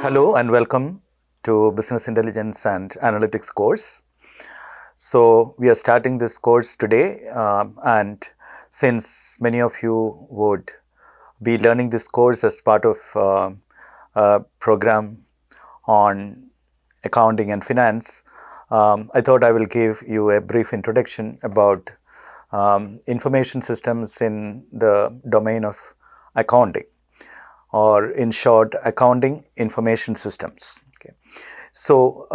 Hello and welcome to Business Intelligence and Analytics course. So we are starting this course today and since many of you would be learning this course as part of a program on accounting and finance, I thought I will give you a brief introduction about information systems in the domain of accounting, or in short, accounting information systems. Okay. So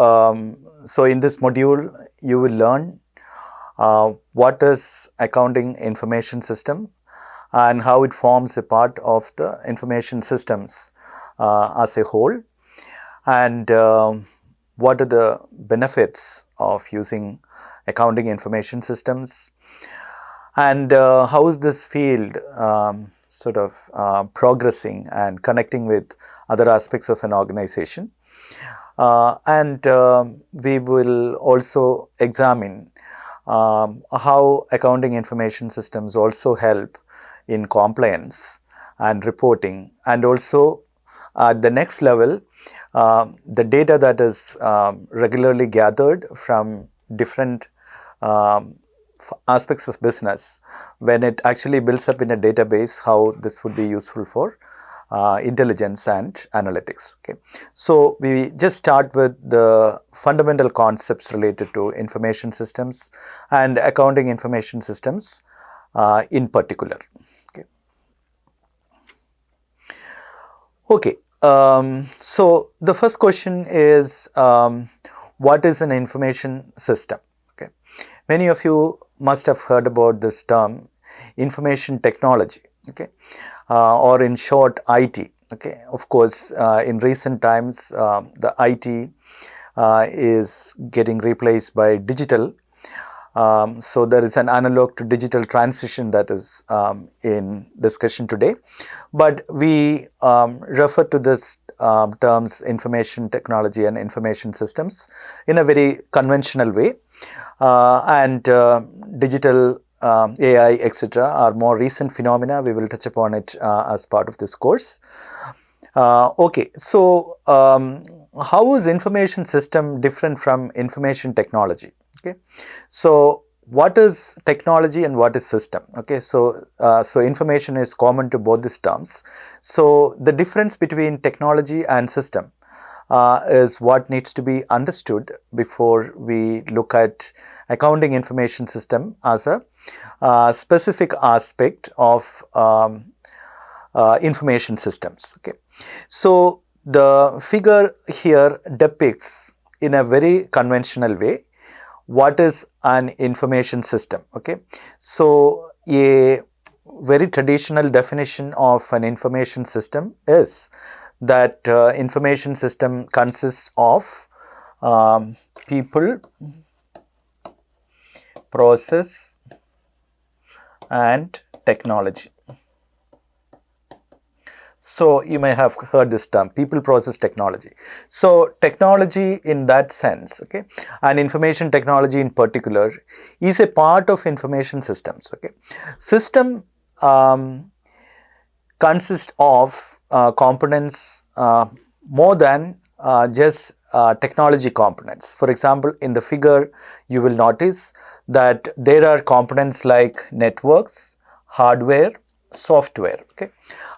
in this module, you will learn what is accounting information system and how it forms a part of the information systems as a whole, and what are the benefits of using accounting information systems, and how is this field progressing and connecting with other aspects of an organization. And we will also examine how accounting information systems also help in compliance and reporting, and also at the next level, the data that is regularly gathered from different aspects of business, when it actually builds up in a database, how this would be useful for intelligence and analytics. Okay. So we just start with the fundamental concepts related to information systems and accounting information systems in particular. Okay. So the first question is, what is an information system? Okay. Many of you must have heard about this term, information technology, okay, or in short, IT. Okay. Of course, in recent times, the IT is getting replaced by digital. So there is an analog to digital transition that is in discussion today, but we refer to this terms information technology and information systems in a very conventional way, and digital AI, etc. are more recent phenomena. We will touch upon it as part of this course. Okay, so how is information system different from information technology? Okay, so what is technology and what is system? Okay, so information is common to both these terms. So the difference between technology and system is what needs to be understood before we look at accounting information system as a specific aspect of information systems. Okay, so the figure here depicts in a very conventional way what is an information system. Okay, so a very traditional definition of an information system is that information system consists of people, process and technology. So you may have heard this term, people, process, technology. So technology in that sense, okay, and information technology in particular is a part of information systems. Okay, system consists of components more than just technology components. For example, in the figure you will notice that there are components like networks, hardware, software. Okay,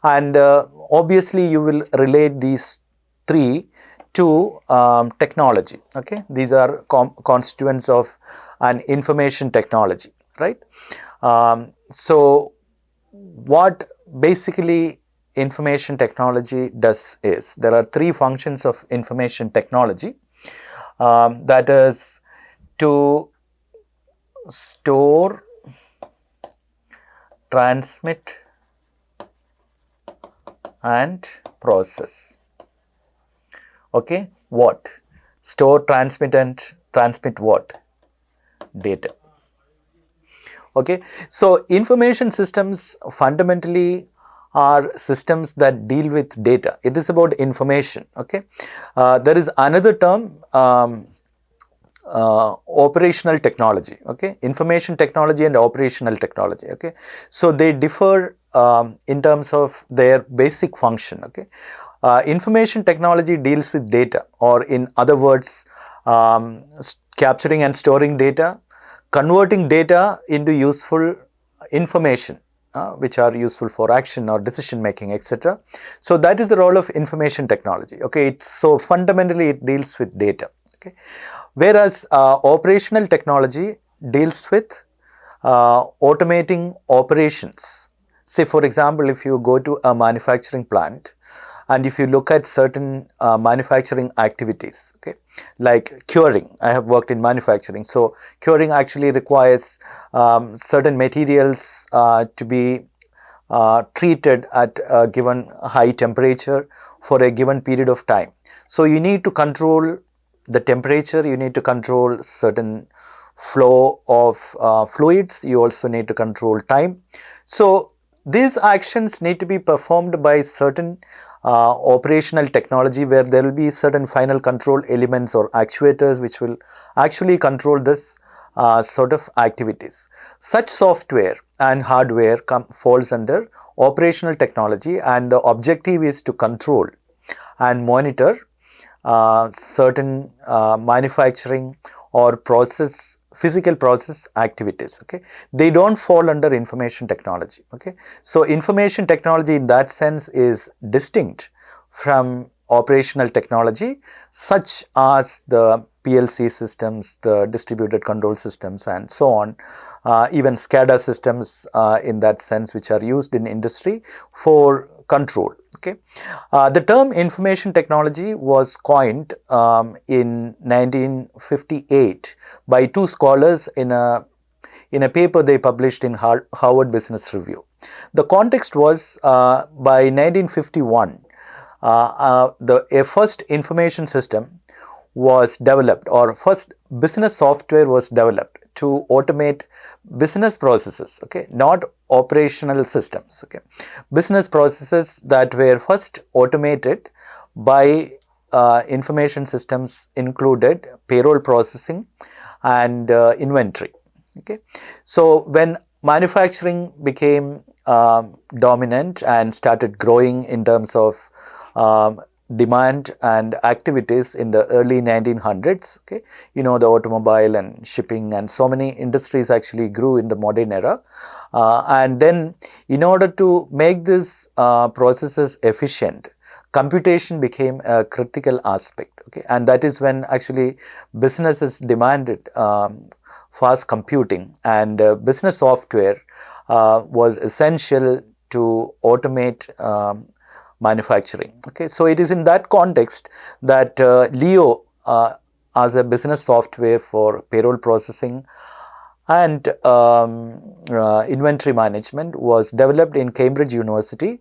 and obviously you will relate these three to technology. Okay, these are constituents of an information technology, right? So what basically information technology does is, there are three functions of information technology, that is to store, transmit and process. Okay, what? Store, transmit and transmit what? Data. Okay, so information systems fundamentally are systems that deal with data. It is about information. Okay, there is another term, operational technology. Okay, information technology and operational technology. Okay, so they differ in terms of their basic function. Okay, Information technology deals with data, or in other words, capturing and storing data, converting data into useful information, which are useful for action or decision making, etc. So that is the role of information technology. Okay, so fundamentally it deals with data. Okay, whereas operational technology deals with automating operations. Say, for example, if you go to a manufacturing plant and if you look at certain manufacturing activities, okay, like curing. I have worked in manufacturing, so curing actually requires certain materials to be treated at a given high temperature for a given period of time. So you need to control the temperature, you need to control certain flow of fluids, you also need to control time. So these actions need to be performed by certain operational technology, where there will be certain final control elements or actuators which will actually control this sort of activities. Such software and hardware falls under operational technology, and the objective is to control and monitor certain manufacturing or physical process activities. Okay, they don't fall under information technology. Okay, so information technology in that sense is distinct from operational technology, such as the PLC systems, the distributed control systems, and so on, even SCADA systems in that sense, which are used in industry for control. Okay, the term information technology was coined in 1958 by two scholars in a paper they published in Harvard Business Review. The context was by 1951, a first information system was developed, or first business software was developed to automate business processes. Okay, not operational systems. Okay, business processes that were first automated by information systems included payroll processing and inventory. Okay, so when manufacturing became dominant and started growing in terms of demand and activities in the early 1900s, okay, you know, the automobile and shipping and so many industries actually grew in the modern era, and then in order to make these processes efficient, computation became a critical aspect. Okay, and that is when actually businesses demanded fast computing, and business software was essential to automate manufacturing. Okay, so it is in that context that Leo as a business software for payroll processing and inventory management was developed in Cambridge University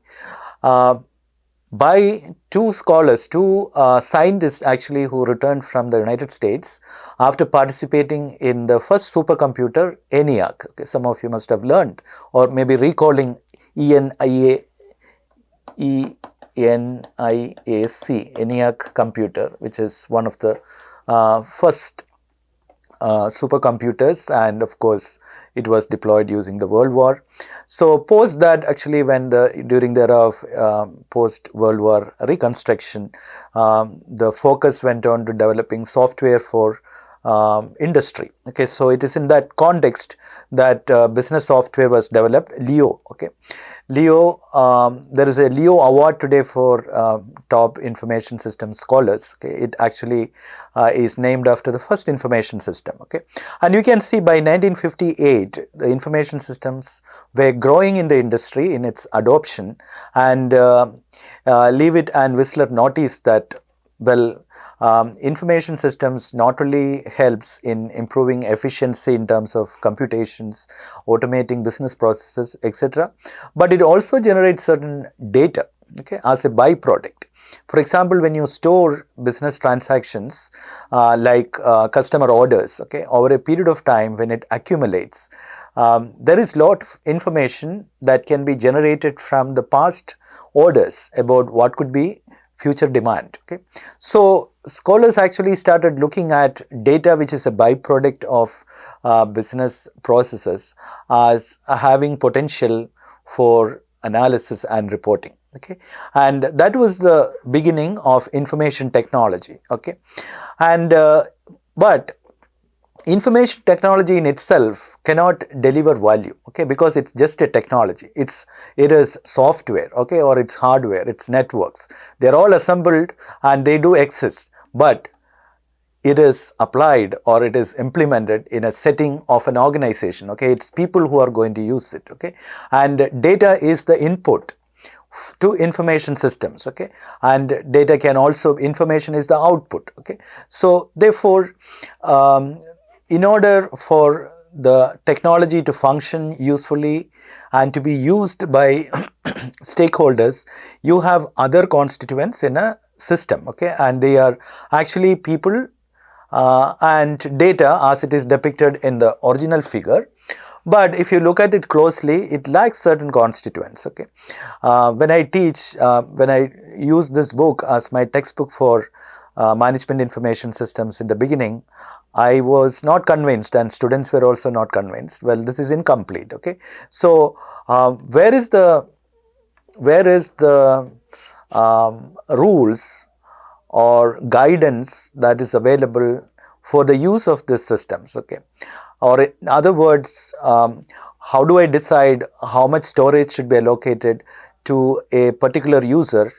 by two scholars, two scientists actually, who returned from the United States after participating in the first supercomputer ENIAC. Okay, some of you must have learned or maybe recalling ENIAC, ENIAC computer, which is one of the first supercomputers, and of course it was deployed using the World War. So post that, actually during the era of post World War reconstruction, the focus went on to developing software for industry. Okay, so it is in that context that business software was developed. Leo. Okay, Leo, there is a Leo award today for top information system scholars. Okay, it actually is named after the first information system. Okay, and you can see by 1958 the information systems were growing in the industry in its adoption, and Leavitt and Whistler noticed that, well, information systems not only helps in improving efficiency in terms of computations, automating business processes, etc., but it also generates certain data, okay, as a byproduct. For example, when you store business transactions like customer orders, okay, over a period of time, when it accumulates, there is a lot of information that can be generated from the past orders about what could be future demand. Okay, so scholars actually started looking at data which is a byproduct of business processes as having potential for analysis and reporting. okay, and that was the beginning of information technology, okay, and but information technology in itself cannot deliver value, okay, because it's just a technology. It is software, okay, or it's hardware, it's networks. They're all assembled and they do exist, but it is applied or it is implemented in a setting of an organization, okay. It's people who are going to use it, okay, and data is the input to information systems, okay, and data can also, information is the output, okay. So therefore, in order for the technology to function usefully and to be used by stakeholders, you have other constituents in a system, okay, and they are actually people and data as it is depicted in the original figure. But if you look at it closely, it lacks certain constituents, okay. When I teach, when I use this book as my textbook for management information systems in the beginning, I was not convinced and students were also not convinced. Well, this is incomplete, okay. So where is the rules or guidance that is available for the use of these systems, okay, or in other words, how do I decide how much storage should be allocated to a particular user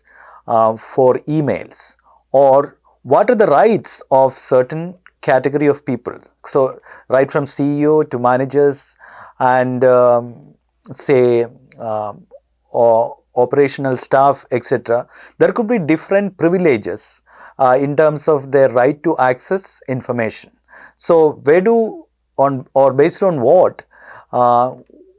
for emails, or what are the rights of certain category of people. So right from CEO to managers and say or operational staff, etc., there could be different privileges in terms of their right to access information. So where do, on or based on what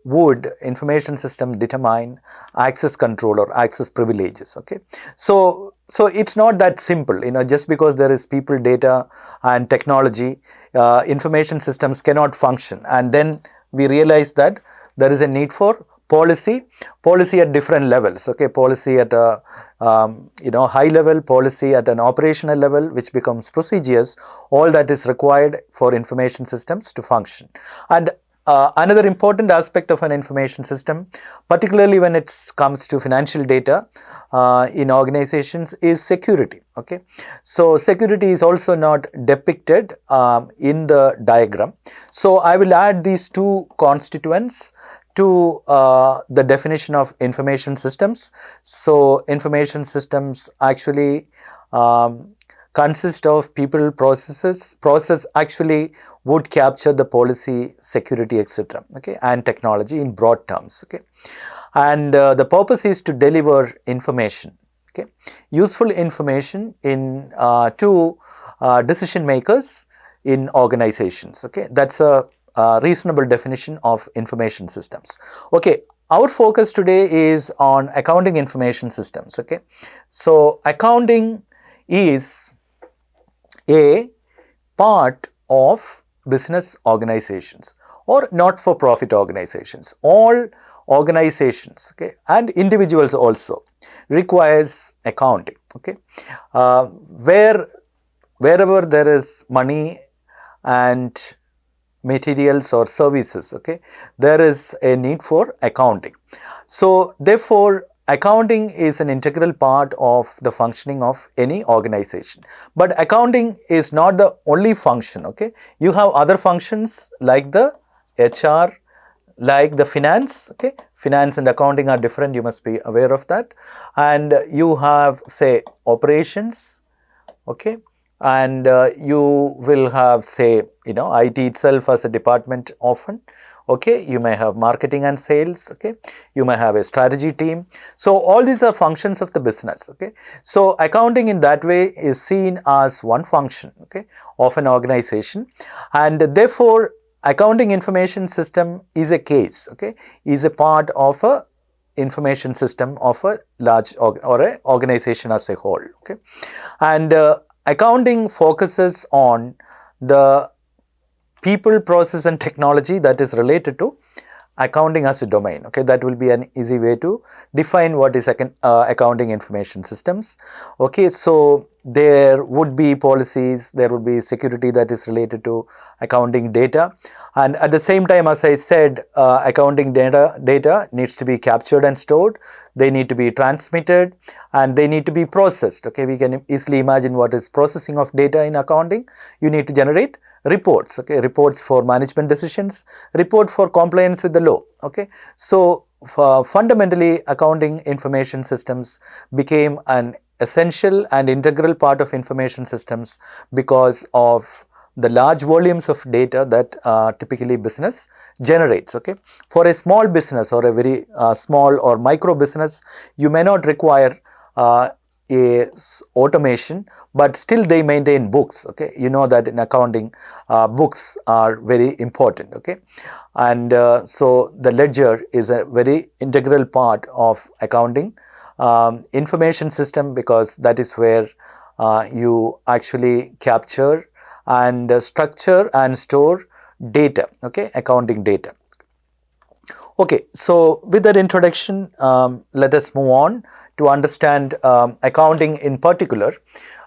would information system determine access control or access privileges, okay. So it's not that simple, you know, just because there is people, data and technology, information systems cannot function. And then we realize that there is a need for policy at different levels, okay, policy at a high level, policy at an operational level, which becomes procedures, all that is required for information systems to function. And another important aspect of an information system, particularly when it comes to financial data in organizations, is security, okay. So security is also not depicted in the diagram. So I will add these two constituents to the definition of information systems. So information systems actually consist of people, processes. Process actually would capture the policy, security, etc., okay, and technology in broad terms, okay. And the purpose is to deliver information, okay, useful information in to decision makers in organizations, okay. That's a reasonable definition of information systems, okay. Our focus today is on accounting information systems, okay. So accounting is a part of business organizations or not-for-profit organizations. All organizations, okay, and individuals also requires accounting, okay. Wherever there is money and materials or services, okay, there is a need for accounting. So therefore, accounting is an integral part of the functioning of any organization. But accounting is not the only function, okay. You have other functions like the HR, like the finance, okay. Finance and accounting are different, you must be aware of that. And you have, say, operations, okay, and you will have, say, IT itself as a department often, okay. You may have marketing and sales, okay. You may have a strategy team. So all these are functions of the business, okay. So accounting in that way is seen as one function, okay, of an organization, and therefore accounting information system is a case, okay, is a part of a information system of a large or a organization as a whole, okay. And accounting focuses on the people, process and technology that is related to accounting as a domain. Okay, that will be an easy way to define what is accounting information systems. Okay, so there would be policies, there would be security that is related to accounting data, and at the same time, as I said, accounting data needs to be captured and stored, they need to be transmitted, and they need to be processed. Okay, we can easily imagine what is processing of data in accounting. You need to generate reports, okay, reports for management decisions, report for compliance with the law. Okay, so fundamentally, accounting information systems became an essential and integral part of information systems because of the large volumes of data that typically business generates. Okay, for a small business or a very small or micro business, you may not require automation, but still they maintain books. Okay, you know that in accounting, books are very important. Okay, and so the ledger is a very integral part of accounting information system, because that is where you actually capture and structure and store data. Okay, accounting data. Okay, so with that introduction, let us move on to understand accounting in particular.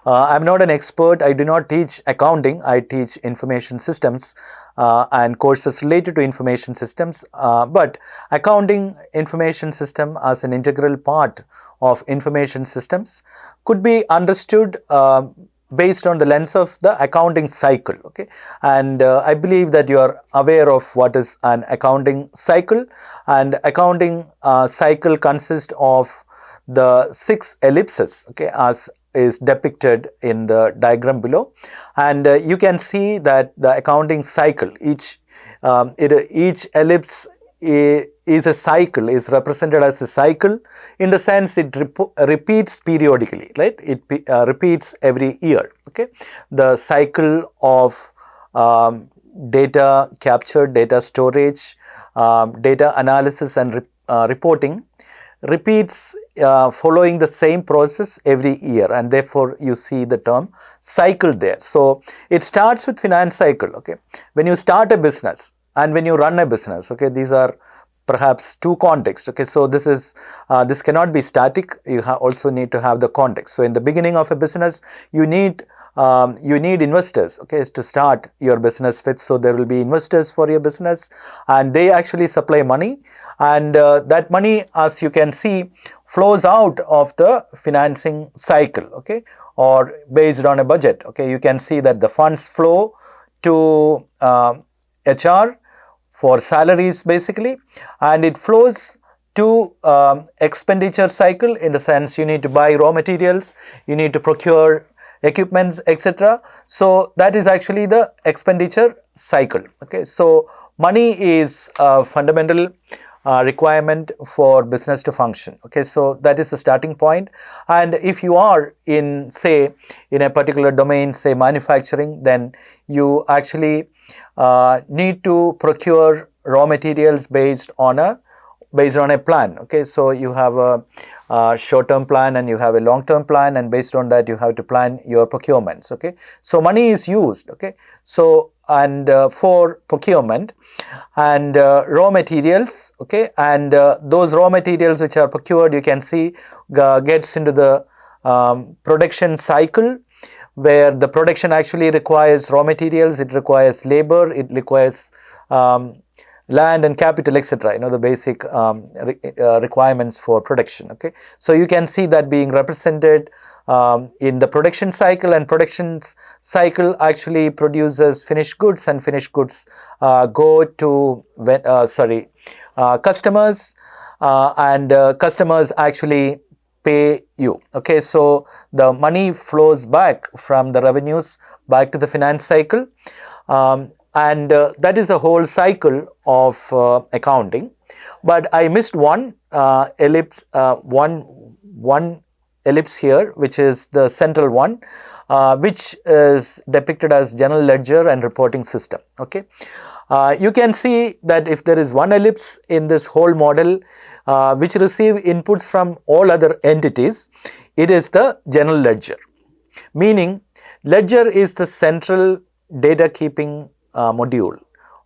I'm not an expert, I do not teach accounting, I teach information systems and courses related to information systems, but accounting information system as an integral part of information systems could be understood based on the lens of the accounting cycle. Okay, and I believe that you are aware of what is an accounting cycle, and accounting cycle consists of the 6 ellipses, okay, as is depicted in the diagram below, and you can see that the accounting cycle, each ellipse is a cycle, is represented as a cycle in the sense it repeats periodically, right? It repeats every year. Okay, the cycle of data capture, data storage, data analysis and reporting repeats following the same process every year, and therefore you see the term cycle there. So it starts with finance cycle. Okay, when you start a business and when you run a business, okay, these are perhaps two contexts. Okay, so this cannot be static, you also need to have the context. So in the beginning of a business, you need investors, okay, to start your business with. So there will be investors for your business, and they actually supply money, and that money, as you can see, flows out of the financing cycle. Okay, or based on a budget. Okay, you can see that the funds flow to HR for salaries basically, and it flows to expenditure cycle, in the sense you need to buy raw materials, you need to procure equipments, etc. So that is actually the expenditure cycle. Okay, so money is a fundamental requirement for business to function. Okay, so that is the starting point. And if you are in, say, in a particular domain, say manufacturing, then you actually need to procure raw materials based on a plan. Okay, so you have a short-term plan and you have a long-term plan, and based on that you have to plan your procurements. Okay, so money is used. Okay, so and for procurement and raw materials. Okay, and those raw materials which are procured, you can see gets into the production cycle, where the production actually requires raw materials, it requires labor, it requires land and capital, etc. You know, the basic requirements for production. Okay, so you can see that being represented in the production cycle, and production cycle actually produces finished goods, and finished goods go to customers, and customers actually pay you. Okay, so the money flows back from the revenues back to the finance cycle, and that is a whole cycle of accounting. But I missed one ellipse, one ellipse here, which is the central one, which is depicted as general ledger and reporting system. Okay, you can see that if there is one ellipse in this whole model which receive inputs from all other entities, it is the general ledger, meaning ledger is the central data keeping module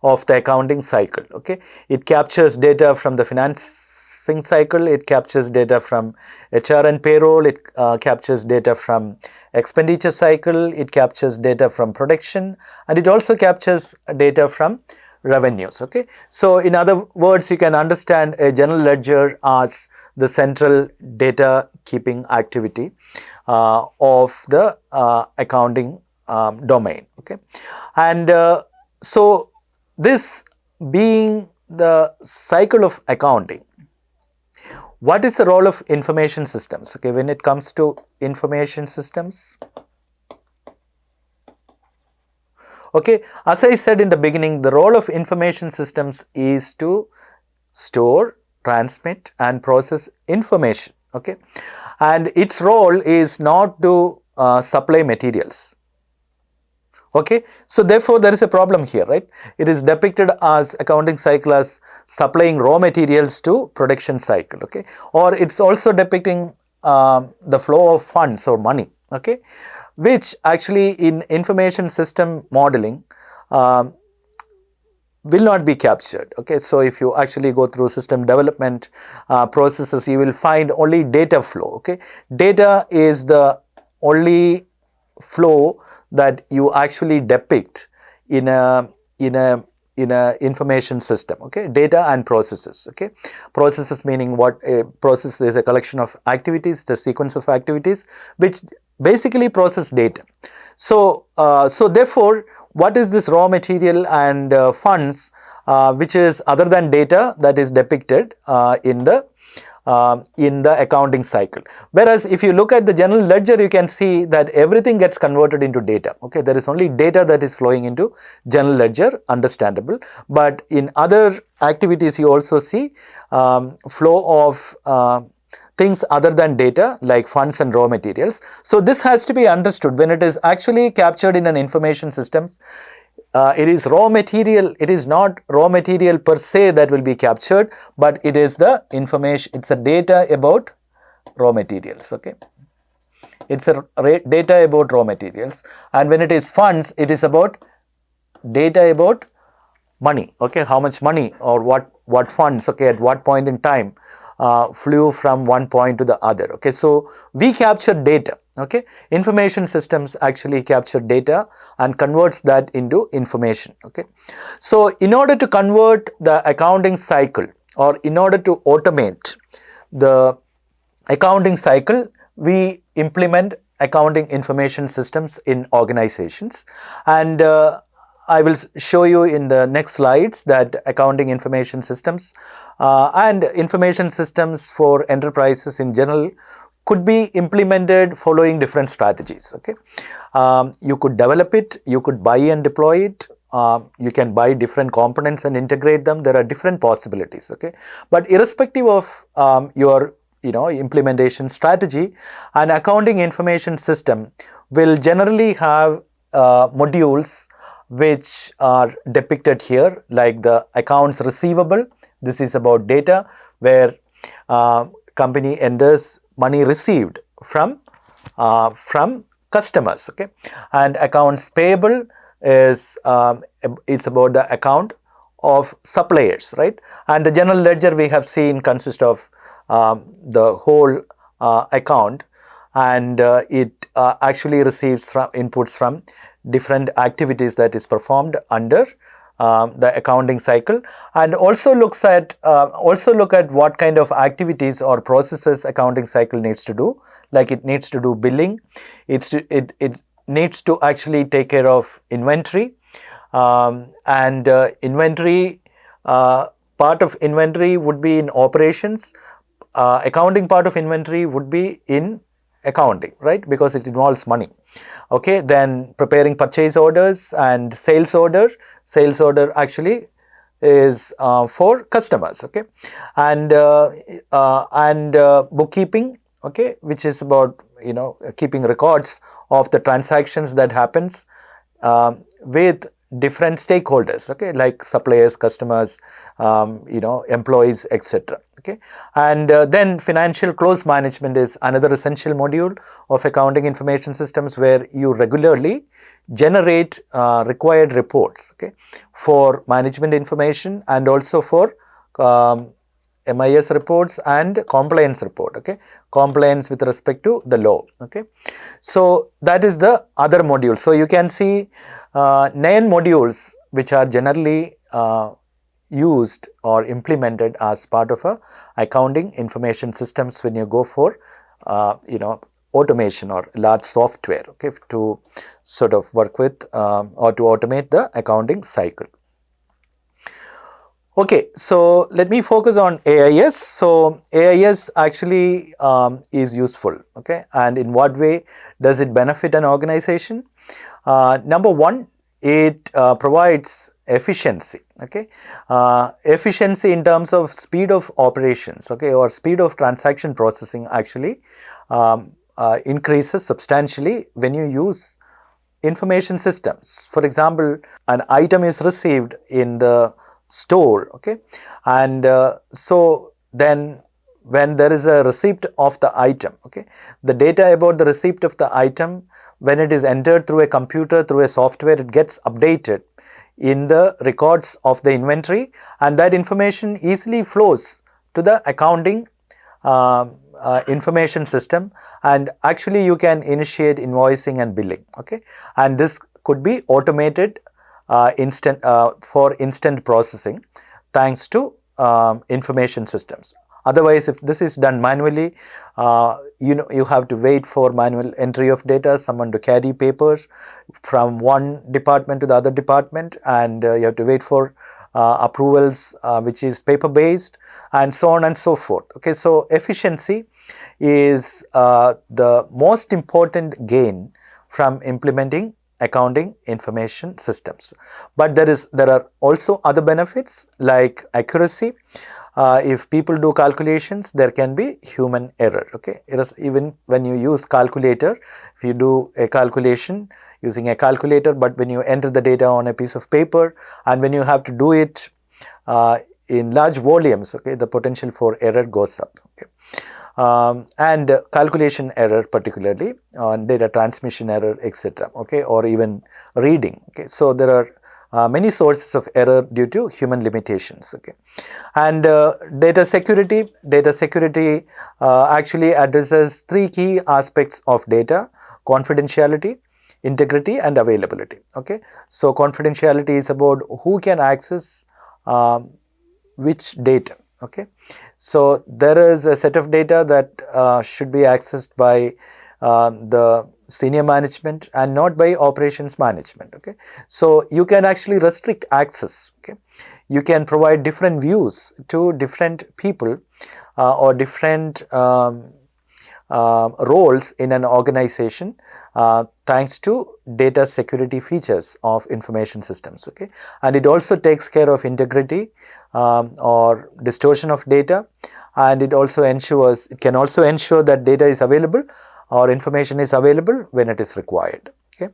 of the accounting cycle. Okay, it captures data from the financing cycle, it captures data from HR and payroll, it captures data from expenditure cycle, it captures data from production, and it also captures data from revenues. Okay, so in other words, you can understand a general ledger as the central data keeping activity of the accounting domain. Okay, and so this being the cycle of accounting, what is the role of information systems? Okay, when it comes to information systems, okay, as I said in the beginning, the role of information systems is to store, transmit and process information. Okay, and its role is not to supply materials. Okay, so therefore there is a problem here, right? It is depicted as accounting cycle as supplying raw materials to production cycle. Okay, or it's also depicting the flow of funds or money. Okay, which actually in information system modeling will not be captured. Okay, so if you actually go through system development processes, you will find only data flow. Okay, data is the only flow that you actually depict in a information system. Okay, data and processes. Okay, processes meaning what a process is, a collection of activities, the sequence of activities which basically process data. So so therefore what is this raw material and funds which is other than data that is depicted in the accounting cycle. Whereas if you look at the general ledger, you can see that everything gets converted into data. Okay, there is only data that is flowing into general ledger, understandable. But in other activities, you also see flow of things other than data like funds and raw materials. So this has to be understood when it is actually captured in an information systems. It is raw material, it is not raw material per se that will be captured, but it is the information, it's a data about raw materials. Okay, it's a data about raw materials, and when it is funds, it is about data about money. Okay, how much money or what funds, okay, at what point in time flew from one point to the other. Okay, so we capture data. Okay, information systems actually capture data and converts that into information. Okay, so in order to convert the accounting cycle or in order to automate the accounting cycle, we implement accounting information systems in organizations, and I will show you in the next slides that accounting information systems and information systems for enterprises in general could be implemented following different strategies. Okay, you could develop it, you could buy and deploy it, you can buy different components and integrate them. There are different possibilities. Okay, but irrespective of your implementation strategy, an accounting information system will generally have modules which are depicted here, like the accounts receivable. This is about data where company enters money received from customers. Okay, and accounts payable is it's about the account of suppliers, right? And the general ledger we have seen consists of the whole account, and it actually receives inputs from different activities that is performed under the accounting cycle, and also look at what kind of activities or processes accounting cycle needs to do. Like it needs to do billing, it needs to actually take care of inventory, and inventory part of inventory would be in operations, accounting part of inventory would be in accounting, right? Because it involves money. Okay, then preparing purchase orders and sales order. Sales order actually is for customers. Okay, and bookkeeping. Okay, which is about keeping records of the transactions that happens with different stakeholders. Okay, like suppliers, customers, employees, etc. Okay, okay. And then financial close management is another essential module of accounting information systems, where you regularly generate required reports, okay, for management information and also for MIS reports and compliance report, okay, compliance with respect to the law, okay. So that is the other module. So you can see 9 modules which are generally used or implemented as part of a accounting information systems when you go for automation or large software, okay, to sort of work with or to automate the accounting cycle. Okay, so let me focus on AIS. So AIS actually is useful, okay, and in what way does it benefit an organization? Number one, it provides efficiency, okay, efficiency in terms of speed of operations, okay, or speed of transaction processing actually increases substantially when you use information systems. For example, an item is received in the store, okay, and so then when there is a receipt of the item, okay, the data about the receipt of the item, when it is entered through a computer, through a software, it gets updated in the records of the inventory, and that information easily flows to the accounting information system, and actually you can initiate invoicing and billing, okay, and this could be automated for instant processing thanks to information systems. Otherwise, if this is done manually, you have to wait for manual entry of data, someone to carry papers from one department to the other department, and you have to wait for approvals which is paper based, and so on and so forth, okay. So efficiency is the most important gain from implementing accounting information systems. But there are also other benefits like accuracy. If people do calculations, there can be human error, okay. It is even when you use calculator, if you do a calculation using a calculator, but when you enter the data on a piece of paper and when you have to do it in large volumes, okay, the potential for error goes up, okay. And calculation error, particularly on data transmission error, etc., okay, or even reading, okay. So there are many sources of error due to human limitations, okay. And data security actually addresses 3 key aspects of data: confidentiality, integrity, and availability, okay. So confidentiality is about who can access which data, okay. So there is a set of data that should be accessed by the senior management and not by operations management, okay. So you can actually restrict access, okay. You can provide different views to different people or different roles in an organization thanks to data security features of information systems, okay. And it also takes care of integrity or distortion of data, and it can also ensure that data is available or information is available when it is required, okay.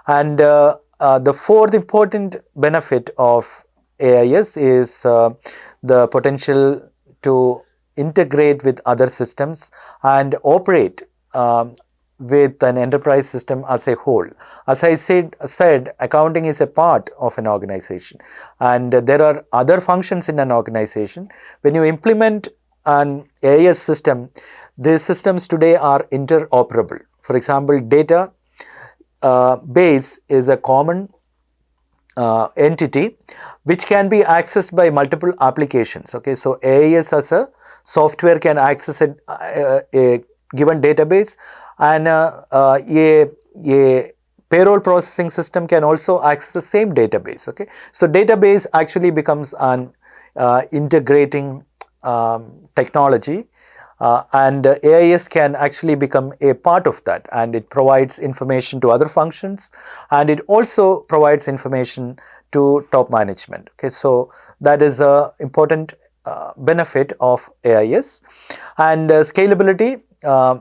And the fourth important benefit of AIS is the potential to integrate with other systems and operate with an enterprise system as a whole. As I said, accounting is a part of an organization, and there are other functions in an organization. When you implement an AIS system, these systems today are interoperable. For example, data base is a common entity which can be accessed by multiple applications, okay. So AIS as a software can access a given database, and a payroll processing system can also access the same database, okay. So database actually becomes an integrating technology, and AIS can actually become a part of that, and it provides information to other functions, and it also provides information to top management, okay. So that is an important benefit of AIS. And scalability,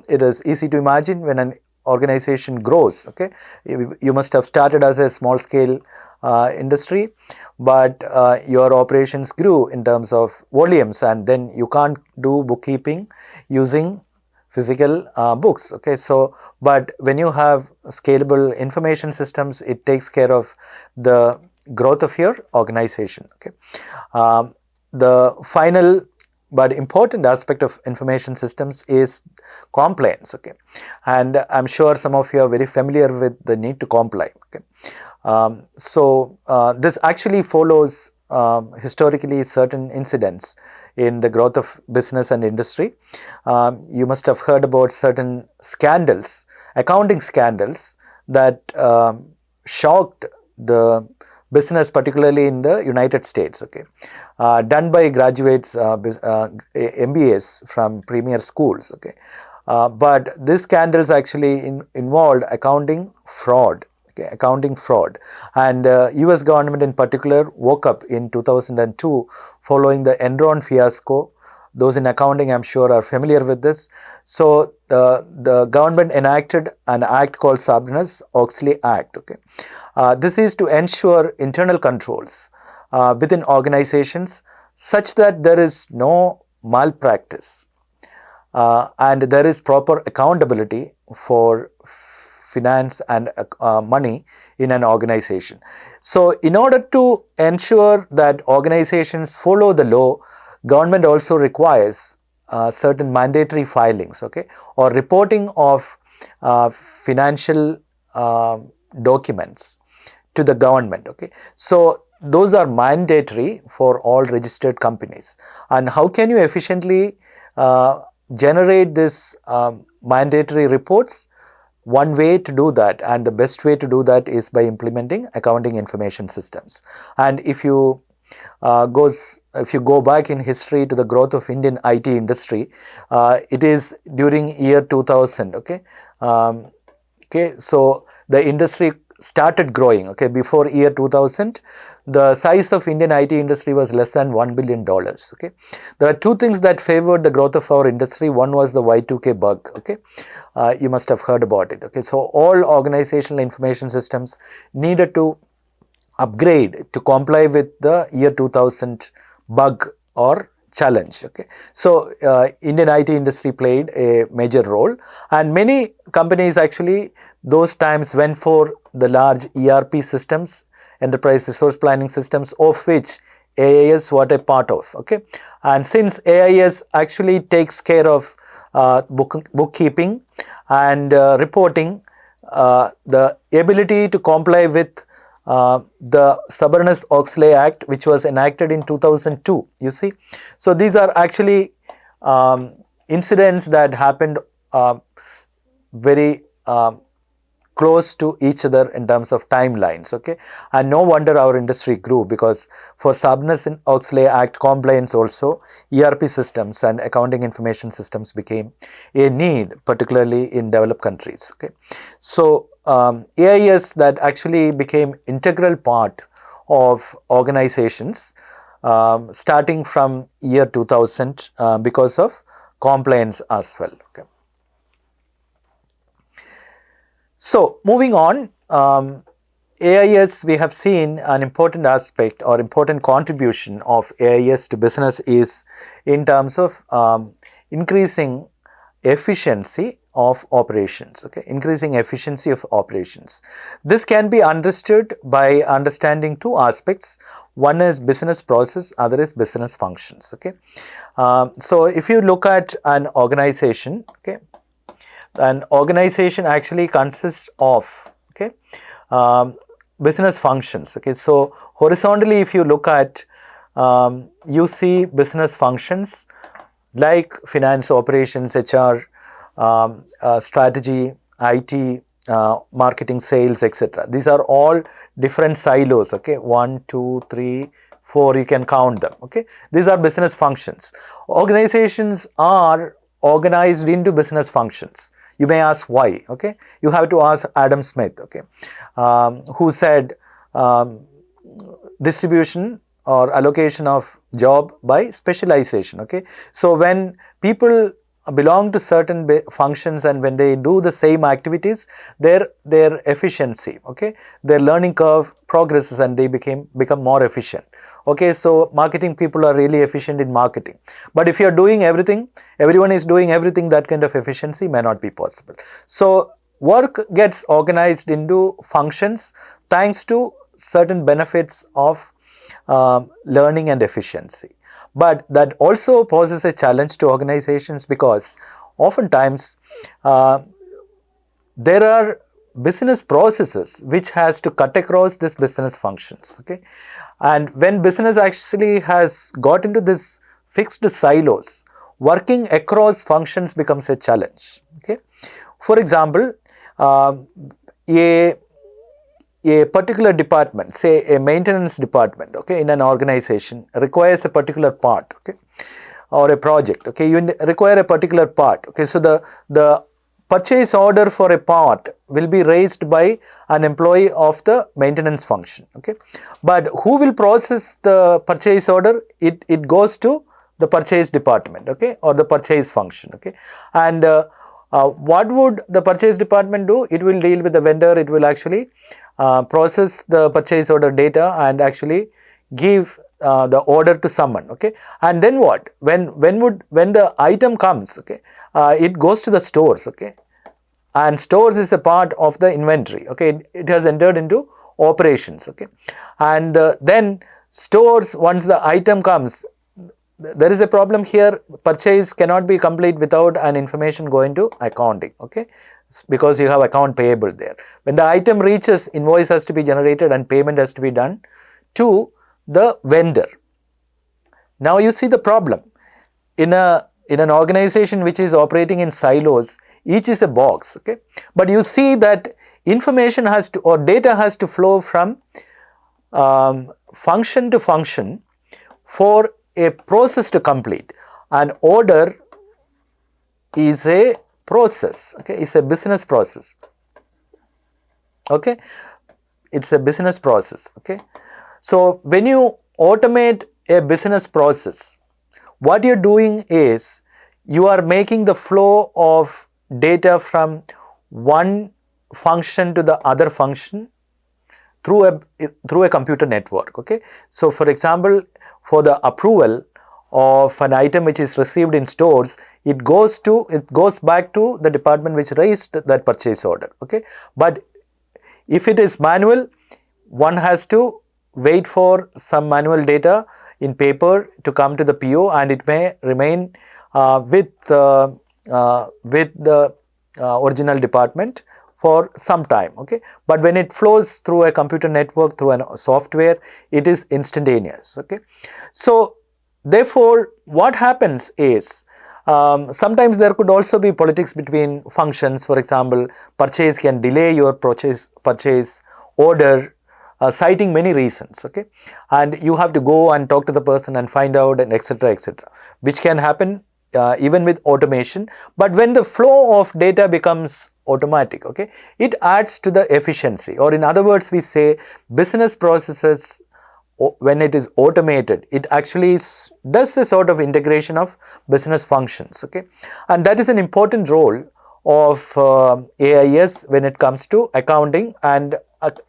it is easy to imagine when an organization grows, okay. You must have started as a small scale industry, but your operations grew in terms of volumes, and then you can't do bookkeeping using physical books. Okay, so but when you have scalable information systems, it takes care of the growth of your organization. Okay, the final but important aspect of information systems is compliance. Okay, and I'm sure some of you are very familiar with the need to comply. Okay, this actually follows historically certain incidents in the growth of business and industry. You must have heard about certain scandals, accounting scandals that shocked the business, particularly in the United States. Okay, done by graduates, MBAs from premier schools. Okay, but these scandals actually involved accounting fraud. Okay, accounting fraud, and US government in particular woke up in 2002 following the Enron fiasco. Those in accounting, I'm sure, are familiar with this. So the government enacted an act called Sarbanes-Oxley Act. Okay, this is to ensure internal controls within organizations such that there is no malpractice and there is proper accountability for finance and money in an organization. So in order to ensure that organizations follow the law, government also requires certain mandatory filings, okay, or reporting of financial documents to the government. Okay, so those are mandatory for all registered companies. And how can you efficiently generate this mandatory reports? One way to do that, and the best way to do that, is by implementing accounting information systems. And if you go back in history to the growth of Indian IT industry, it is during year 2000. Okay, so the industry started growing. Okay, before year 2000, the size of Indian IT industry was less than $1 billion. Okay, there are two things that favored the growth of our industry. One was the Y2K bug. Okay, you must have heard about it. Okay, so all organizational information systems needed to upgrade to comply with the year 2000 bug or challenge. Okay, so Indian IT industry played a major role, and many companies actually those times went for the large ERP systems, enterprise resource planning systems, of which AIS was a part of. Okay, and since AIS actually takes care of bookkeeping and reporting, the ability to comply with the Sarbanes-Oxley Act, which was enacted in 2002, you see. So these are actually incidents that happened very close to each other in terms of timelines. Okay, and no wonder our industry grew, because for Sarbanes-Oxley Act compliance also, ERP systems and accounting information systems became a need, particularly in developed countries. Okay, so AIS that actually became integral part of organizations starting from year 2000 because of compliance as well. Okay. So moving on, AIS, we have seen an important aspect or important contribution of AIS to business is in terms of increasing efficiency of operations. Okay, increasing efficiency of operations. This can be understood by understanding two aspects. One is business process, other is business functions. Okay, so if you look at an organization, okay, an organization actually consists of business functions. Okay, so horizontally, if you look at, you see business functions like finance, operations, HR, strategy, IT, marketing, sales, etc. These are all different silos. Okay, 1, 2, 3, 4, you can count them. Okay, these are business functions. Organizations are organized into business functions. You may ask why. Okay, you have to ask Adam Smith. Okay, who said distribution or allocation of job by specialization. Okay, so when people belong to certain functions, and when they do the same activities, their efficiency, okay, their learning curve progresses and they become more efficient. Okay, so marketing people are really efficient in marketing, but if you are doing everything, everyone is doing everything, that kind of efficiency may not be possible. So work gets organized into functions thanks to certain benefits of learning and efficiency. But that also poses a challenge to organizations, because oftentimes there are business processes which has to cut across this business functions. Okay, and when business actually has got into this fixed silos, working across functions becomes a challenge. Okay, for example, a particular department, say a maintenance department, okay, in an organization requires a particular part, okay, or a project, okay, you require a particular part, okay, so the purchase order for a part will be raised by an employee of the maintenance function, okay, but who will process the purchase order? It goes to the purchase department, okay, or the purchase function, okay, and what would the purchase department do? It will deal with the vendor, it will actually process the purchase order data and actually give the order to someone, okay, and then what? When the item comes, okay, it goes to the stores, okay, and stores is a part of the inventory, okay, it has entered into operations, okay, and then stores, once the item comes, there is a problem here. Purchase cannot be complete without an information going to accounting, okay, because you have account payable there. When the item reaches, invoice has to be generated and payment has to be done to the vendor. Now you see the problem. In an organization which is operating in silos, each is a box, okay, but you see that information has to, or data has to flow from function to function for a process to complete. An order is a process, okay, it's a business process, okay, it's a business process, okay. So when you automate a business process, what you're doing is you are making the flow of data from one function to the other function through a computer network, okay. So for example, for the approval of an item which is received in stores, it goes back to the department which raised that purchase order, okay. But if it is manual, one has to wait for some manual data in paper to come to the PO, and it may remain with the original department for some time, okay. But when it flows through a computer network, through a software, it is instantaneous, okay. So therefore, what happens is sometimes there could also be politics between functions. For example, purchase can delay your purchase order, citing many reasons, okay, and you have to go and talk to the person and find out, and etc., which can happen even with automation. But when the flow of data becomes automatic, okay, it adds to the efficiency, or in other words, we say business processes, when it is automated, it actually does a sort of integration of business functions, okay, and that is an important role of AIS when it comes to accounting and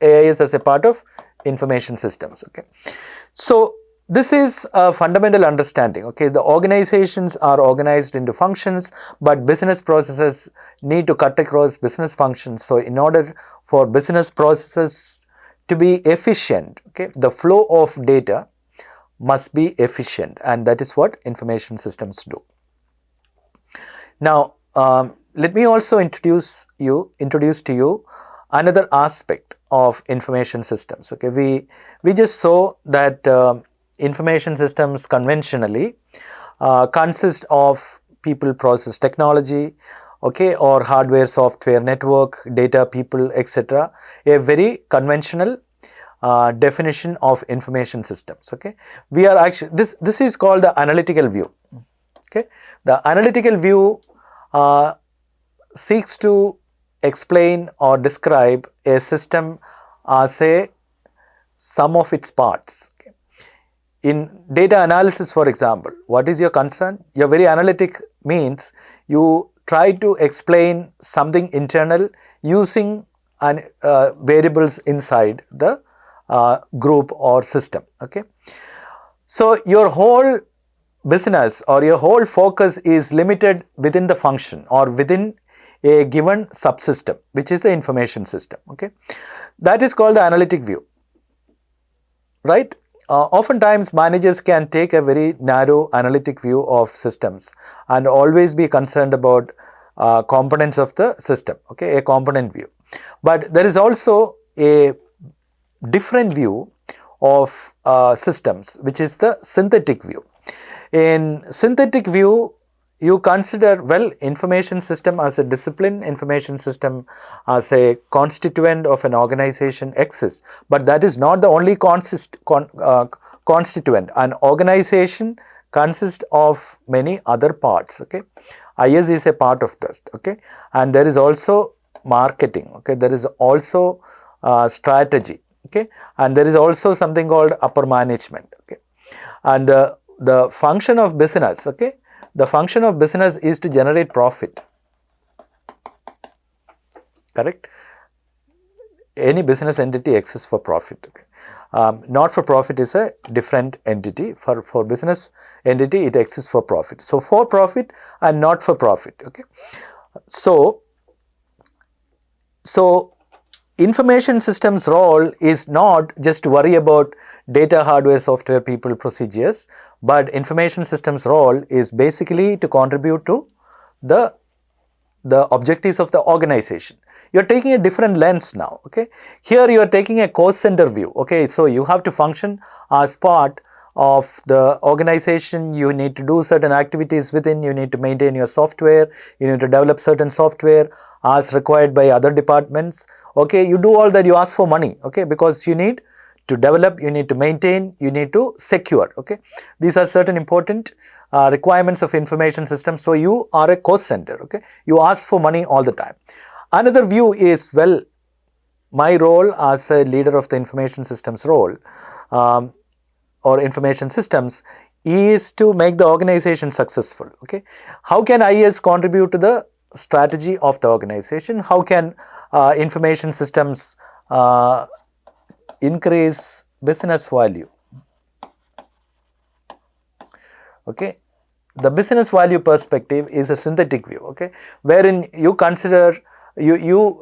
AIS as a part of information systems, okay. So this is a fundamental understanding, okay. The organizations are organized into functions, but business processes need to cut across business functions. So in order for business processes to be efficient, okay, the flow of data must be efficient, and that is what information systems do. Now let me also introduce to you another aspect of information systems, okay. We just saw that information systems conventionally consist of people, process, technology, okay, or hardware, software, network, data, people, etc. A very conventional definition of information systems, okay. We are actually, this is called the analytical view, okay. The analytical view seeks to explain or describe a system as a sum of its parts. In data analysis, for example, what is your concern? You're very analytic means you try to explain something internal using variables inside the group or system. Okay, so your whole business or your whole focus is limited within the function or within a given subsystem, which is the information system. Okay, that is called the analytic view, right? Oftentimes managers can take a very narrow analytic view of systems and always be concerned about components of the system, okay, a component view. But there is also a different view of systems, which is the synthetic view. In synthetic view, you consider, well, information system as a discipline, information system as a constituent of an organization exists, but that is not the only constituent. An organization consists of many other parts. Okay, IS is a part of this. Okay, and there is also marketing. Okay, there is also strategy. Okay, and there is also something called upper management. Okay, and the function of business, okay, the function of business is to generate profit. Correct? Any business entity exists for profit. Okay. Not for profit is a different entity. For business entity, it exists for profit. So for profit and not for profit. Okay. So information systems role is not just to worry about data, hardware, software, people, procedures, but information systems role is basically to contribute to the objectives of the organization. You are taking a different lens now. Okay, here you are taking a cost center view. Okay, so you have to function as part of the organization. You need to do certain activities within, you need to maintain your software, you need to develop certain software as required by other departments. Okay, you do all that, you ask for money. Okay, because you need to develop, you need to maintain, you need to secure. Okay, these are certain important requirements of information systems. So you are a cost center. Okay, you ask for money all the time. Another view is, well, my role as a leader of the information systems role or information systems is to make the organization successful. Okay, how can IS contribute to the strategy of the organization? How can information systems increase business value? Okay, the business value perspective is a synthetic view. Okay, wherein you consider yourself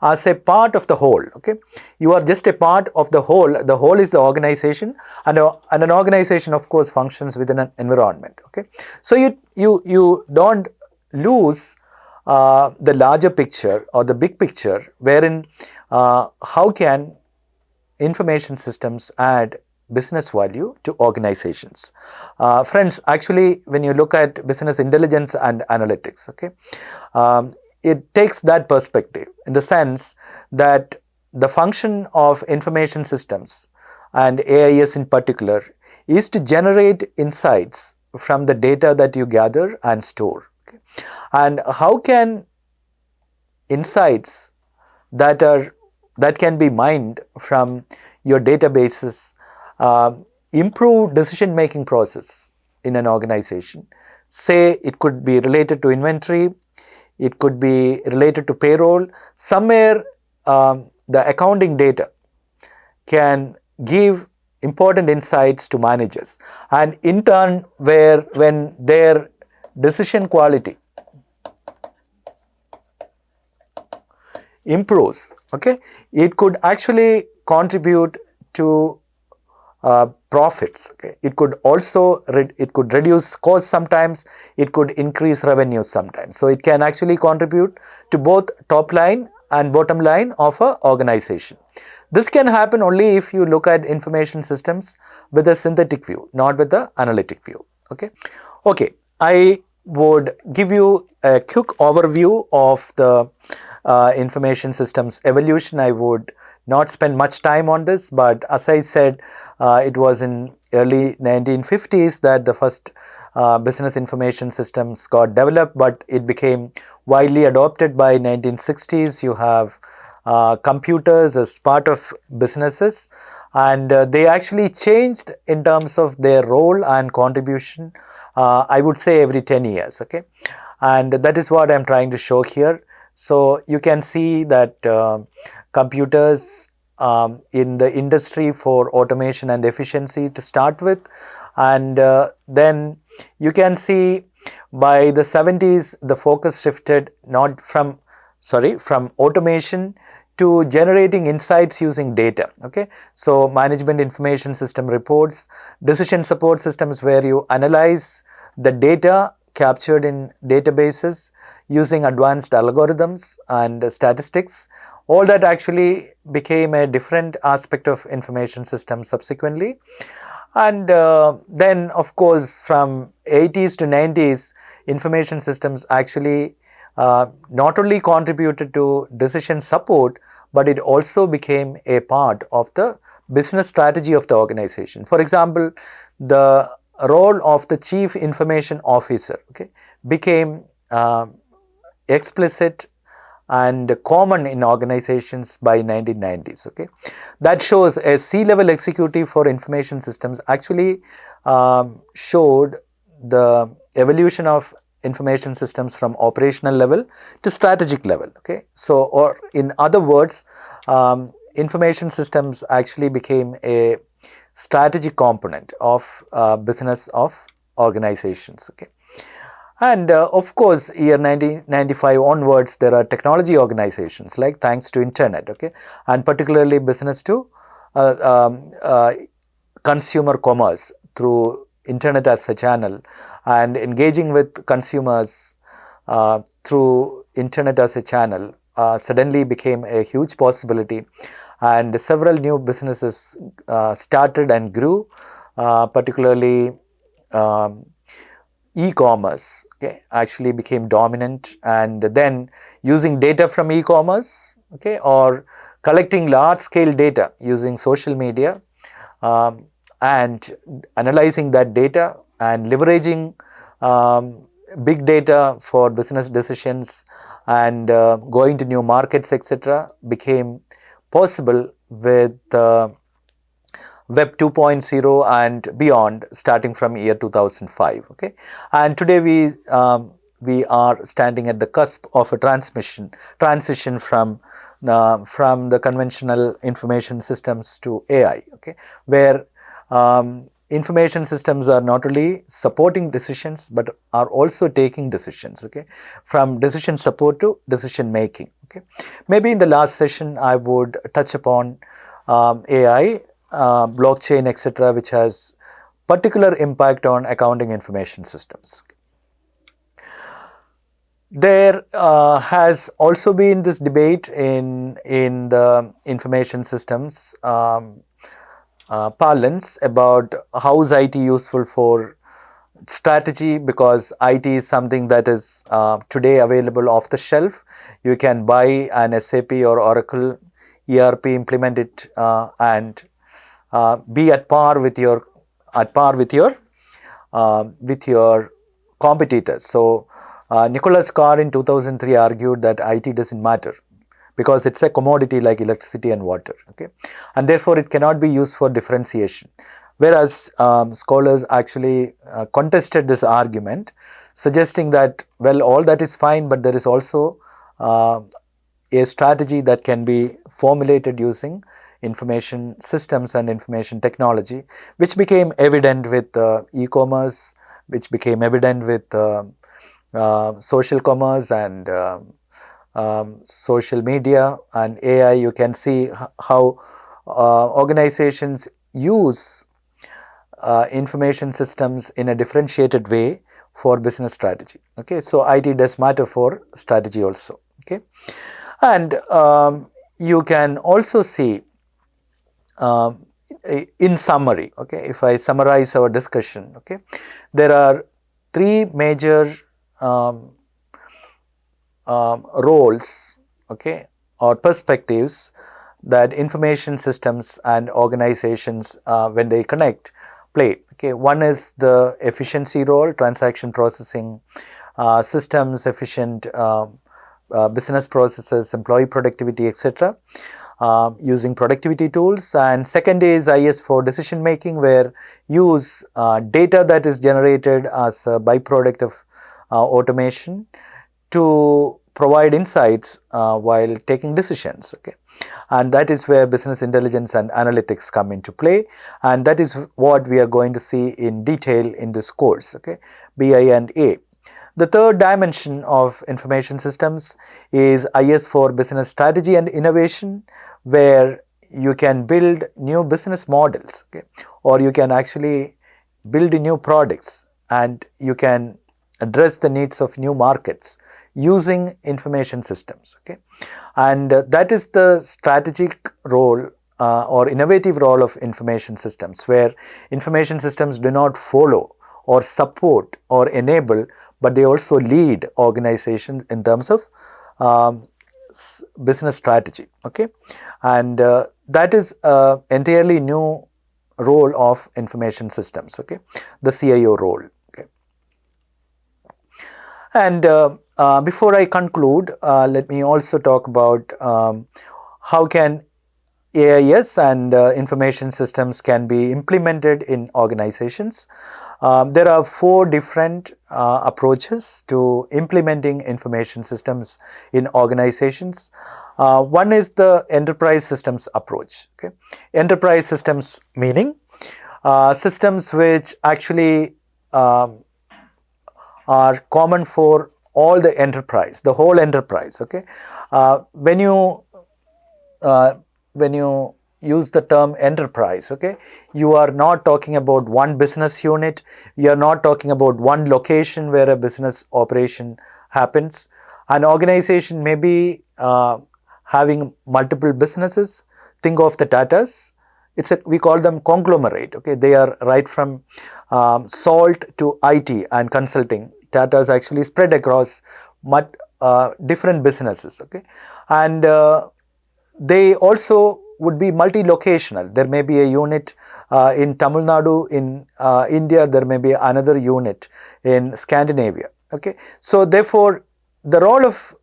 as a part of the whole. Okay, you are just a part of the whole. The whole is the organization, and an organization, of course, functions within an environment. Okay, so you don't lose the larger picture or the big picture, wherein how can information systems add business value to organizations. Friends, actually, when you look at business intelligence and analytics, okay, it takes that perspective in the sense that the function of information systems and AIS in particular is to generate insights from the data that you gather and store. Okay? And how can insights that can be mined from your databases improve decision making process in an organization? Say it could be related to inventory, it could be related to payroll. Somewhere the accounting data can give important insights to managers, and in turn when their decision quality improves, okay, it could actually contribute to profits. Okay, it could also reduce costs sometimes, it could increase revenues sometimes. So it can actually contribute to both top line and bottom line of an organization. This can happen only if you look at information systems with a synthetic view, not with the analytic view. Okay, I would give you a quick overview of the information systems evolution. I would not spend much time on this, but as I said, it was in early 1950s that the first business information systems got developed, but it became widely adopted by 1960s. You have computers as part of businesses, and they actually changed in terms of their role and contribution, I would say every 10 years, okay. And that is what I'm trying to show here. So you can see that computers in the industry for automation and efficiency to start with, and then you can see by the 70s the focus shifted not from automation to generating insights using data, okay. So management information system reports, decision support systems where you analyze the data captured in databases using advanced algorithms and statistics. All that actually became a different aspect of information systems subsequently. And then of course from 80s to 90s, information systems actually not only contributed to decision support, but it also became a part of the business strategy of the organization. For example, the role of the chief information officer, okay, became explicit and common in organizations by 1990s, okay. That shows a C-level executive for information systems actually showed the evolution of information systems from operational level to strategic level, okay. So, or in other words, information systems actually became a strategic component of business of organizations, okay. And of course, year 1995 onwards, there are technology organizations like thanks to internet, okay, and particularly business to consumer commerce through internet as a channel, and engaging with consumers through internet as a channel suddenly became a huge possibility, and several new businesses started and grew, particularly e-commerce, okay, actually became dominant, and then using data from e-commerce, okay, or collecting large scale data using social media and analyzing that data and leveraging big data for business decisions and going to new markets, etc., became possible with Web 2.0 and beyond, starting from year 2005. Okay, and today we are standing at the cusp of a transition from the conventional information systems to AI. Okay, where information systems are not only supporting decisions but are also taking decisions. Okay, from decision support to decision making. Okay, maybe in the last session I would touch upon AI. Blockchain, etc., which has particular impact on accounting information systems. There has also been this debate in the information systems parlance about how is IT useful for strategy, because IT is something that is today available off the shelf. You can buy an SAP or Oracle ERP, implement it and be at par with your competitors. So Nicholas Carr in 2003 argued that IT doesn't matter because it's a commodity like electricity and water. Okay, and therefore it cannot be used for differentiation. Whereas scholars actually contested this argument, suggesting that, well, all that is fine, but there is also a strategy that can be formulated using information systems and information technology, which became evident with e-commerce, which became evident with social commerce and social media and AI. You can see how organizations use information systems in a differentiated way for business strategy. Okay, so IT does matter for strategy also. Okay, and you can also see in summary, okay, if I summarize our discussion, okay, there are three major roles, okay, or perspectives that information systems and organizations when they connect play. Okay, one is the efficiency role, transaction processing systems, efficient business processes, employee productivity, etc. using productivity tools. And second is IS for decision making, where use data that is generated as a byproduct of automation to provide insights while taking decisions. Okay, and that is where business intelligence and analytics come into play, and that is what we are going to see in detail in this course. Okay, BI&A. The third dimension of information systems is IS for business strategy and innovation, where you can build new business models, okay, or you can actually build new products, and you can address the needs of new markets using information systems. Okay, and that is the strategic role or innovative role of information systems, where information systems do not follow or support or enable, but they also lead organizations in terms of business strategy. Okay, and that is an entirely new role of information systems. Okay, the CIO role. Okay, and before I conclude, let me also talk about how can AIS and information systems can be implemented in organizations. There are 4 different approaches to implementing information systems in organizations. One is the enterprise systems approach. Okay, enterprise systems meaning systems which actually are common for all the enterprise, the whole enterprise. Okay, when you use the term enterprise, okay, you are not talking about one business unit, you are not talking about one location where a business operation happens. An organization may be having multiple businesses. Think of the Tatas. We call them conglomerate. Okay, they are right from salt to IT and consulting. Tatas actually spread across different businesses. Okay, and they also would be multi-locational. There may be a unit in Tamil Nadu, in India, there may be another unit in Scandinavia. Okay, so therefore the role of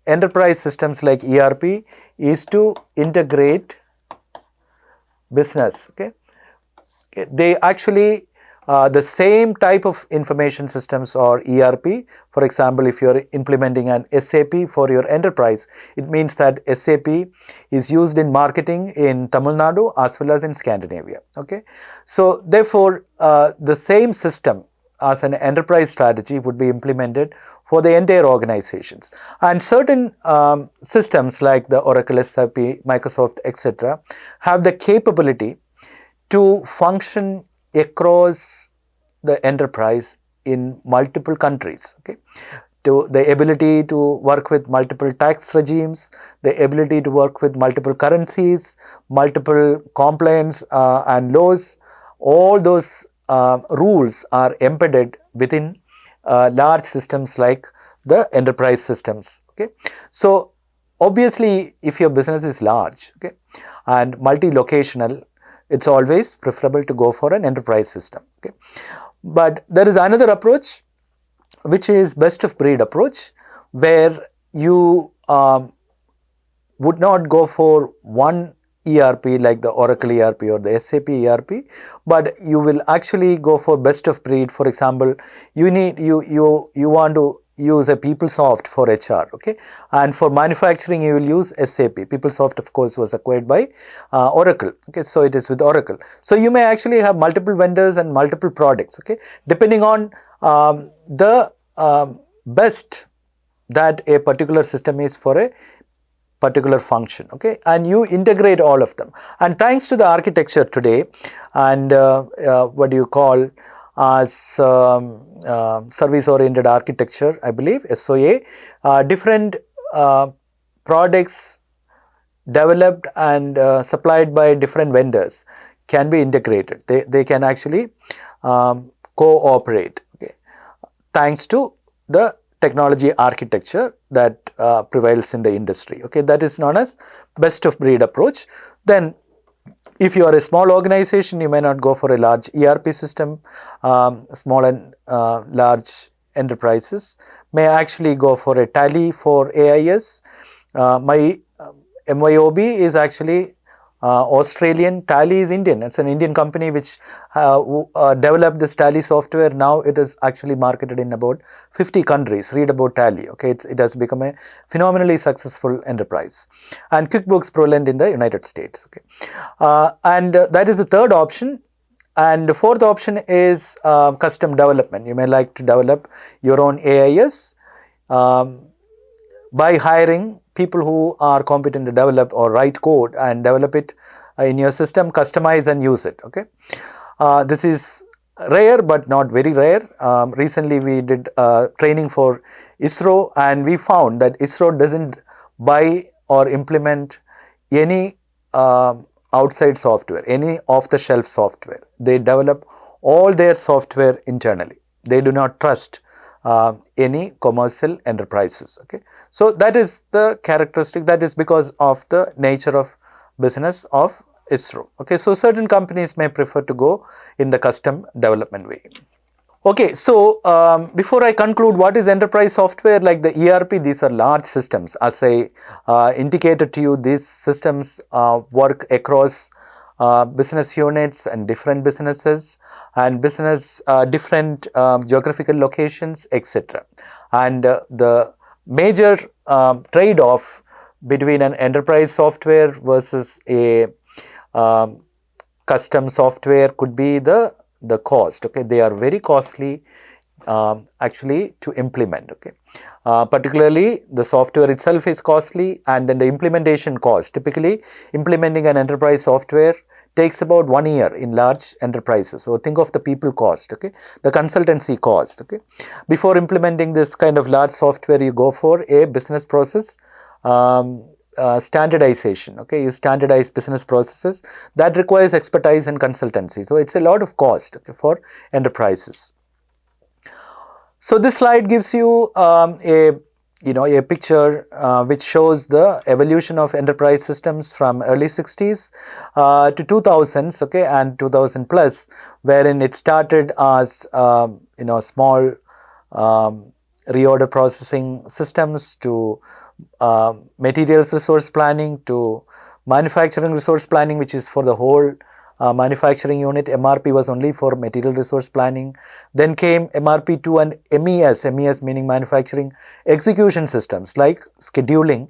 enterprise systems like ERP is to integrate business. Okay, they actually the same type of information systems or ERP. For example, if you are implementing an SAP for your enterprise, it means that SAP is used in marketing in Tamil Nadu as well as in Scandinavia. Okay, so therefore the same system as an enterprise strategy would be implemented for the entire organizations. And certain systems like the Oracle, SAP, Microsoft, etc. have the capability to function across the enterprise in multiple countries. Okay, to the ability to work with multiple tax regimes, the ability to work with multiple currencies, multiple compliance and laws, all those rules are embedded within large systems like the enterprise systems. Okay, so obviously if your business is large, okay, and multi-locational, it's always preferable to go for an enterprise system. Okay, but there is another approach which is best of breed approach, where you would not go for one ERP like the Oracle ERP or the SAP ERP, but you will actually go for best of breed. For example, you want to use a PeopleSoft for HR, okay, and for manufacturing you will use SAP. PeopleSoft of course was acquired by Oracle, okay, so it is with Oracle. So you may actually have multiple vendors and multiple products, okay, depending on the best that a particular system is for a particular function. Okay, and you integrate all of them, and thanks to the architecture today and what do you call as service oriented architecture, I believe SOA, different products developed and supplied by different vendors can be integrated. They can actually cooperate, okay, thanks to the technology architecture that prevails in the industry. Okay, that is known as best of breed approach. Then if you are a small organization, you may not go for a large ERP system. Small and large enterprises may actually go for a Tally for AIS. My MYOB is actually Australian, Tally is Indian. It's an Indian company which developed this Tally software. Now it is actually marketed in about 50 countries. Read about Tally. Okay, it has become a phenomenally successful enterprise. And QuickBooks Prolent in the United States. Okay, and that is the third option. And the fourth option is custom development. You may like to develop your own AIS by hiring people who are competent to develop or write code and develop it in your system, customize and use it. Okay, this is rare but not very rare. Recently we did training for ISRO, and we found that ISRO doesn't buy or implement any outside software, any off-the-shelf software. They develop all their software internally. They do not trust any commercial enterprises. Okay, so that is the characteristic. That is because of the nature of business of ISRO. Okay, so certain companies may prefer to go in the custom development way. Okay, so before I conclude, what is enterprise software? Like the ERP, these are large systems. As I indicated to you, these systems work across business units and different businesses and different geographical locations, etc. And the major trade-off between an enterprise software versus a custom software could be the cost. Okay, they are very costly actually to implement. Okay, particularly the software itself is costly, and then the implementation cost. Typically, implementing an enterprise software takes about 1 year in large enterprises. So think of the people cost. Okay, the consultancy cost. Okay, before implementing this kind of large software, you go for a business process standardization. Okay, you standardize business processes that requires expertise and consultancy. So it's a lot of cost, okay, for enterprises. So this slide gives you a picture which shows the evolution of enterprise systems from early 60s to 2000s, okay, and 2000 plus, wherein it started as small reorder processing systems to materials resource planning to manufacturing resource planning, which is for the whole manufacturing unit. MRP was only for material resource planning. Then came MRP2 and MES meaning manufacturing execution systems like scheduling,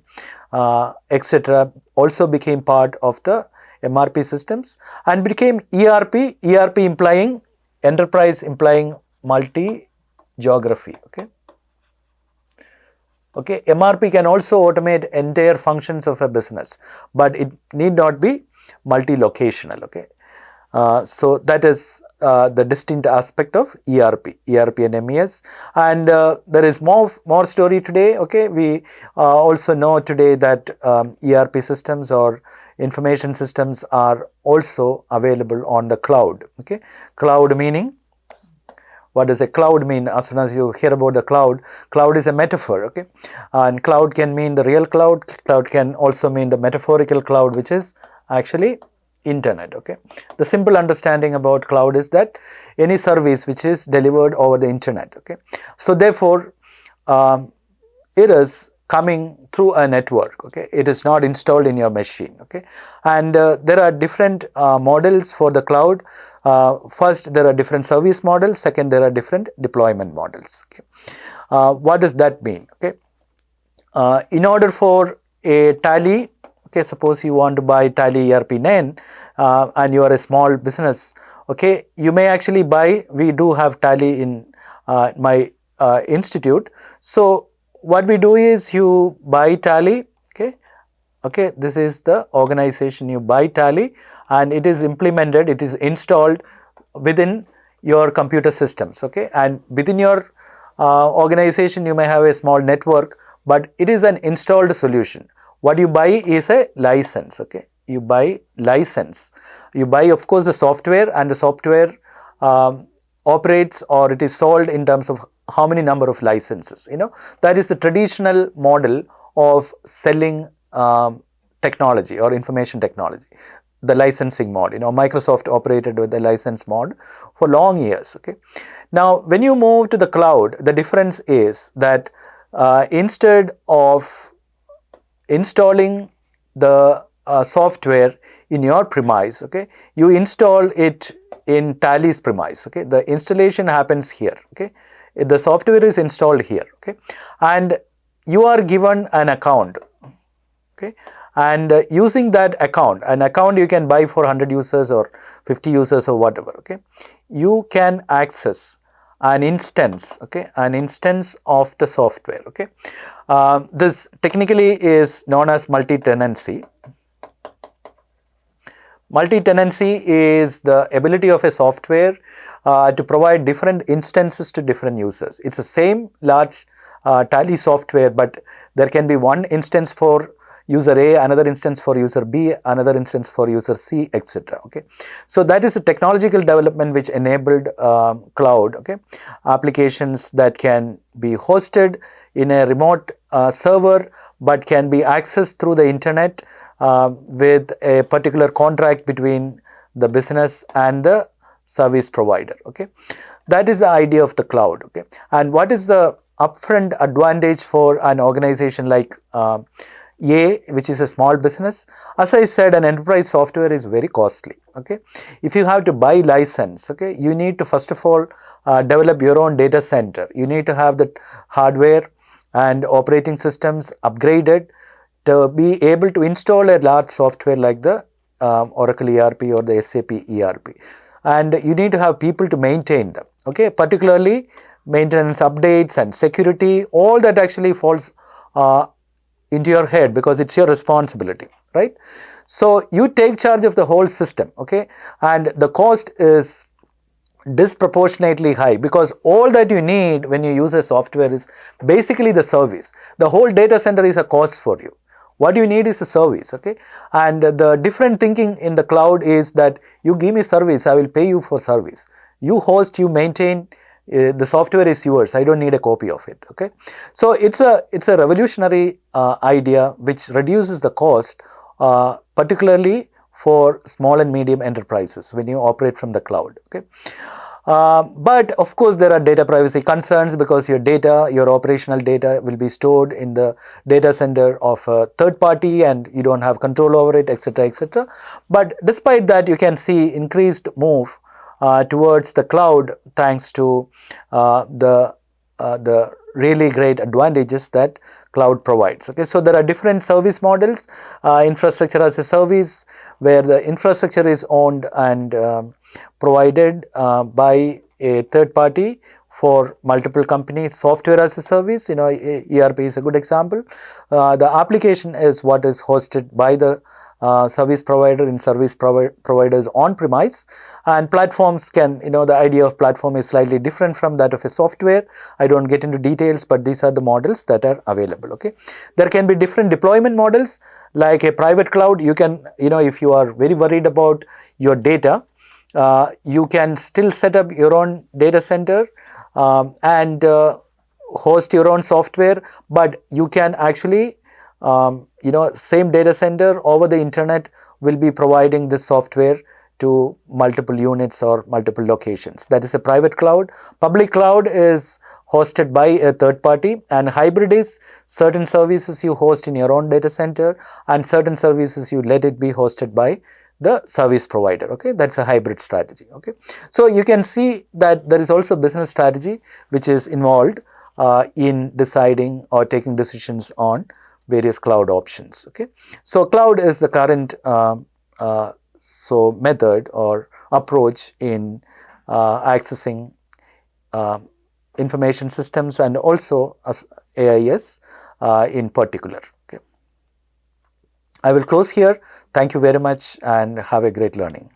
etc. also became part of the MRP systems and became ERP implying enterprise, implying multi-geography. Okay, MRP can also automate entire functions of a business, but it need not be multi-locational. Okay, so that is the distinct aspect of ERP and MES, and there is more story today. Okay, we also know today that ERP systems or information systems are also available on the cloud. Okay, cloud meaning, what does a cloud mean? As soon as you hear about the cloud is a metaphor. Okay, and cloud can mean the real cloud. Cloud can also mean the metaphorical cloud, which is actually internet. Okay, the simple understanding about cloud is that any service which is delivered over the internet. Okay, so therefore it is coming through a network. Okay, it is not installed in your machine. Okay, and there are different models for the cloud. First, there are different service models. Second, there are different deployment models. Okay, what does that mean? Okay, in order for a Tally, okay, suppose you want to buy Tally ERP 9 and you are a small business. Okay, you may actually buy. We do have Tally in my institute. So what we do is you buy Tally. Okay, this is the organization. You buy Tally and it is implemented, it is installed within your computer systems. Okay, and within your organization you may have a small network, but it is an installed solution. What you buy is a license. Okay, you buy license. You buy, of course, the software, and the software operates, or it is sold in terms of how many number of licenses. That is the traditional model of selling technology or information technology, the licensing mod. Microsoft operated with the license mod for long years. Okay, now when you move to the cloud, the difference is that instead of installing the software in your premise, okay, you install it in Tally's premise, okay. The installation happens here, okay. The software is installed here, okay, and you are given an account, okay, and using that account, an account you can buy for 100 users or 50 users or whatever, okay, you can access an instance, okay, an instance of the software, okay. This technically is known as multi-tenancy. Multi-tenancy is the ability of a software to provide different instances to different users. It's the same large Tally software, but there can be one instance for user A, another instance for user B, another instance for user C, etc. Okay, so that is a technological development which enabled cloud, okay, applications that can be hosted in a remote server, but can be accessed through the internet with a particular contract between the business and the service provider, okay. That is the idea of the cloud, okay. And what is the upfront advantage for an organization like A, which is a small business? As I said, an enterprise software is very costly, okay. If you have to buy license, okay, you need to first of all develop your own data center. You need to have the hardware and operating systems upgraded to be able to install a large software like the Oracle ERP or the SAP ERP, and you need to have people to maintain them, okay, particularly maintenance, updates and security. All that actually falls into your head because it's your responsibility, right? So you take charge of the whole system, okay, and the cost is disproportionately high because all that you need when you use a software is basically the service. The whole data center is a cost for you. What you need is a service, okay, and the different thinking in the cloud is that you give me service, I will pay you for service. You host, you maintain, the software is yours, I don't need a copy of it, okay. So it's a revolutionary idea which reduces the cost, particularly for small and medium enterprises when you operate from the cloud, okay. But of course there are data privacy concerns because your data, your operational data will be stored in the data center of a third party and you don't have control over it, etc., etc. But despite that, you can see increased move towards the cloud thanks to the really great advantages that cloud provides, okay. So there are different service models, infrastructure as a service, where the infrastructure is owned and provided by a third party for multiple companies. Software as a service, you know, ERP is a good example. The application is what is hosted by the service provider in service providers on premise, and platforms can, you know, the idea of platform is slightly different from that of a software. I don't get into details, but these are the models that are available, okay. There can be different deployment models, like a private cloud. You can, you know, if you are very worried about your data, you can still set up your own data center and host your own software, but you can actually you know, same data center over the internet will be providing this software to multiple units or multiple locations. That is a private cloud. Public cloud is hosted by a third party, and hybrid is certain services you host in your own data center and certain services you let it be hosted by the service provider, okay. That's a hybrid strategy, okay. So you can see that there is also business strategy which is involved in deciding or taking decisions on various cloud options, okay. So cloud is the current method or approach in accessing information systems and also AIS in particular, okay. I will close here. Thank you very much and have a great learning.